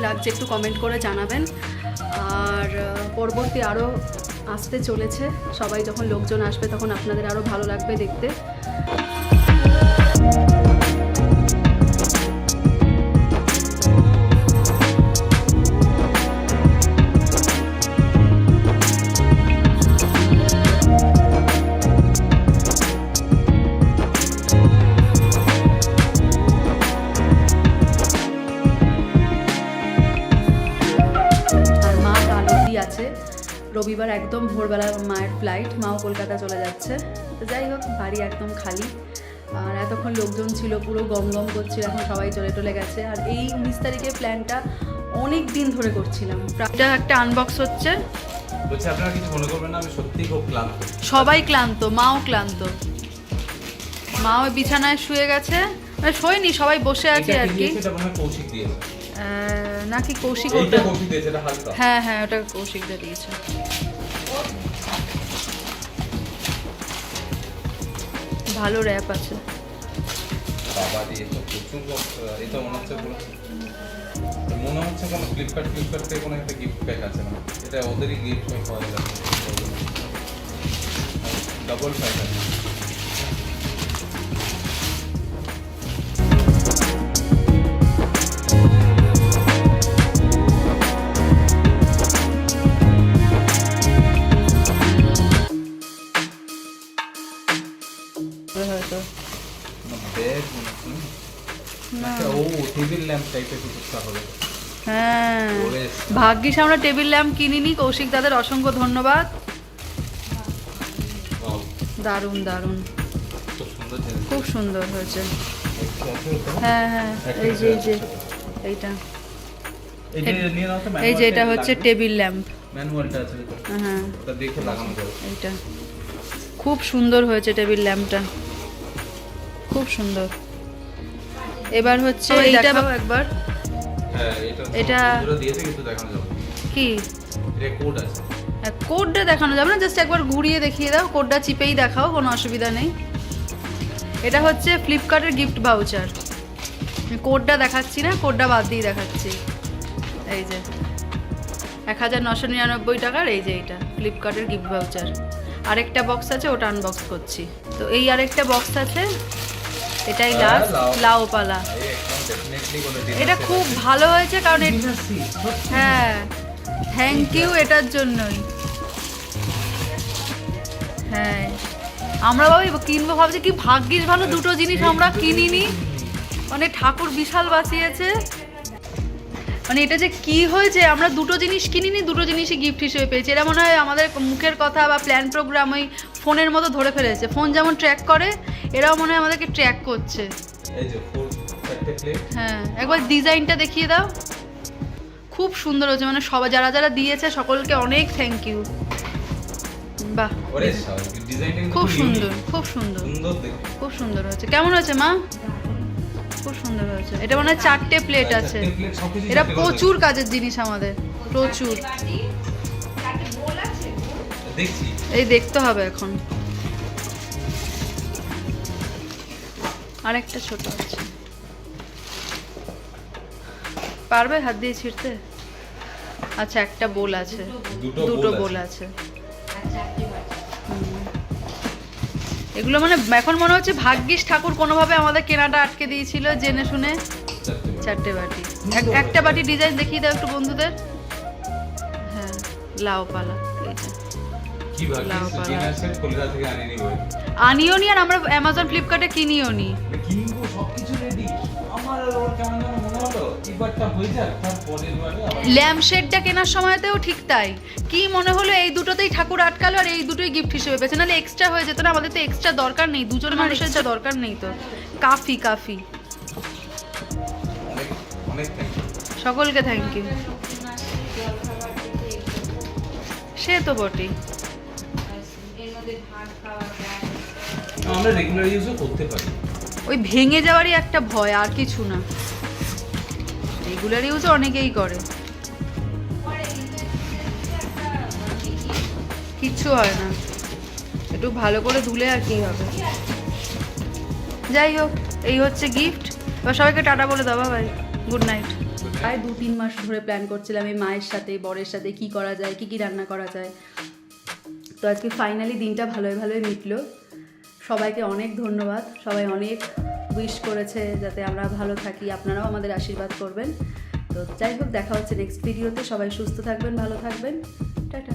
লাগছে একটু কমেন্ট করে জানাবেন। আর পরবর্তী আরও আসতে চলেছে, সবাই যখন লোকজন আসবে তখন আপনাদের আরও ভালো লাগবে দেখতে। রবিবার একদম ভোরবেলা মায়ের ফ্লাইট, মাও কলকাতা চলে যাচ্ছে। তো যাই হোক, বাড়ি একদম খালি, আর এতক্ষণ লোকজন ছিল, পুরো গম গম করছিল, এখন সবাই চলে গেছে। আর এই 19 তারিখের প্ল্যানটা অনেক দিন ধরে করছিলাম। এটা একটা আনবক্স হচ্ছে। বলছি আপনারা কিছু মনে করবেন না, আমি সত্যিই খুব ক্লান্ত। সবাই ক্লান্ত, মাও ক্লান্ত, মাও বিছানায় শুয়ে গেছে, মানে শোয়নি, সবাই বসে আছে আর কি। এটা মনে হয় কৌশিক দিয়েছে নাকি কৌশিক? ওটা কৌশিক দিয়েছে, এটা হালকা। হ্যাঁ হ্যাঁ, ওটা কৌশিক দা দিয়েছে। ভালো র‍্যাপ আছে বাবা দিয়ে তো প্রচুর। এটা মনে হচ্ছে কোনো ফ্লিপকার্ট থেকে কোনো একটা গিফট প্যাক আছে না, এটা ওদেরই গিফট প্যাক পাওয়া যায়। Double fighter. হ্যাঁ, ভাগ্যিস আমরা টেবিল ল্যাম্প কিনিনি। কৌশিক দাদের অসংখ্য ধন্যবাদ। দারুণ দারুণ, খুব সুন্দর হয়েছে। হ্যাঁ হ্যাঁ, এই যে এইটা, এই যে এটা হচ্ছে টেবিল ল্যাম্প, হ্যাঁ এইটা খুব সুন্দর হয়েছে টেবিল ল্যাম্পটা, খুব সুন্দর। এবার হচ্ছে এইটা একবার, এটা কি কোডটা দেখানো যাবে না, জাস্ট একবার ঘুরিয়ে দেখিয়ে দাও, কোডটা চিপেই দেখাও, কোনো অসুবিধা নেই। এটা হচ্ছে ফ্লিপকার্টের গিফট ভাউচার, কোডটা দেখাচ্ছি না, কোডটা বাদ দিয়ে দেখাচ্ছি। এই যে 1999 টাকার, এই যে এটা ফ্লিপকার্টের গিফট ভাউচার। আরেকটা বক্স আছে, ওটা আনবক্স করছি। তো এই আরেকটা বক্স আছে, এটাই লাস্ট, লাউ পালা। এটা খুব ভালো হয়েছে, কারণ হ্যাঁ, থ্যাংক ইউ এটার জন্যই। হ্যাঁ, আমরা কিনবো ভাবছি, কি ভাগ্যিস ভালো দুটো জিনিস আমরা কিনিনি, মানে ঠাকুর বিশাল বাঁচিয়েছে। মানে এটা যে কি হয়েছে, আমরা দুটো জিনিস কিনিনি, দুটো জিনিসই গিফট হিসেবে পেয়েছি। এটা মনে হয় আমাদের মুখের কথা বা প্ল্যান প্রোগ্রাম ওই ফোনের মতো ধরে ফেলেছে। ফোন যেমন ট্র্যাক করে, এরাও মনে হয় আমাদেরকে ট্র্যাক করছে। হ্যাঁ, একবার ডিজাইনটা দেখিয়ে দাও, খুব সুন্দর হয়েছে। মানে সবাই যারা যারা দিয়েছে সকলকে অনেক থ্যাংক ইউ। বাহ, খুব সুন্দর, খুব সুন্দর, খুব সুন্দর হয়েছে। কেমন হয়েছে মা? খুব সুন্দর হয়েছে। এটা মনে হয় 4টে প্লেট আছে। এটা প্রচুর কাজের জিনিস আমাদের, প্রচুর। এই দেখতে হবে এখন। আরেকটা ছোট আছে, পারবে হাত দিয়ে ছিঁড়তে? আচ্ছা, একটা বোল আছে, দুটো বোল আছে। এগুলো মানে এখন মনে হচ্ছে ভাগ্যিস ঠাকুর কোনোভাবে আমাদের কেনাটা আটকে দিয়েছিল, জেনে শুনে। 4টে বাটি, একটা বাটি ডিজাইন দেখিয়ে দাও একটু বন্ধুদের। হ্যাঁ, লাউ পালা, আনিও নি, আর আমরা অ্যামাজন ফ্লিপকার্টে কিনিও নি। ল্যাম্প শেডটা কেনার সময়তেও ঠিক তাই, কি মনে হলো এই দুটোতেই ঠাকুর আটকালো, আর এই দুটোই গিফট হিসেবে পেয়েছে, নাহলে এক্সট্রা হয়ে যেত না। আমাদের তো এক্সট্রা দরকার নেই, দুজন মানুষের যা দরকার নেই তো। কাফি কাফি, সকলকে থ্যাংক ইউ। সে তো বটেই, আমরা রেগুলার ইউজও করতে পারি। ওই ভেঙে যাওয়ারই একটা ভয়, আর কিছু না। রেগুলার ইউজ অনেকেই করে, কিচ্ছু হয় না, একটু ভালো করে ধুলে আর কি হবে। যাই হোক, এই হচ্ছে গিফট। এবার সবাইকে টাটা বলে দাও, ভাই গুড নাইট। প্রায় 2-3 মাস ধরে প্ল্যান করছিলাম এই মায়ের সাথে বরের সাথে কি করা যায়, কি রান্না করা যায়। তো আজকে ফাইনালি দিনটা ভালোই ভালোই মিটলো। সবাইকে অনেক ধন্যবাদ, সবাই অনেক উইশ করেছে যাতে আমরা ভালো থাকি, আপনারাও আমাদের আশীর্বাদ করবেন। তো যাই হোক, দেখা হচ্ছে নেক্সট ভিডিওতে। সবাই সুস্থ থাকবেন, ভালো থাকবেন, টাটা।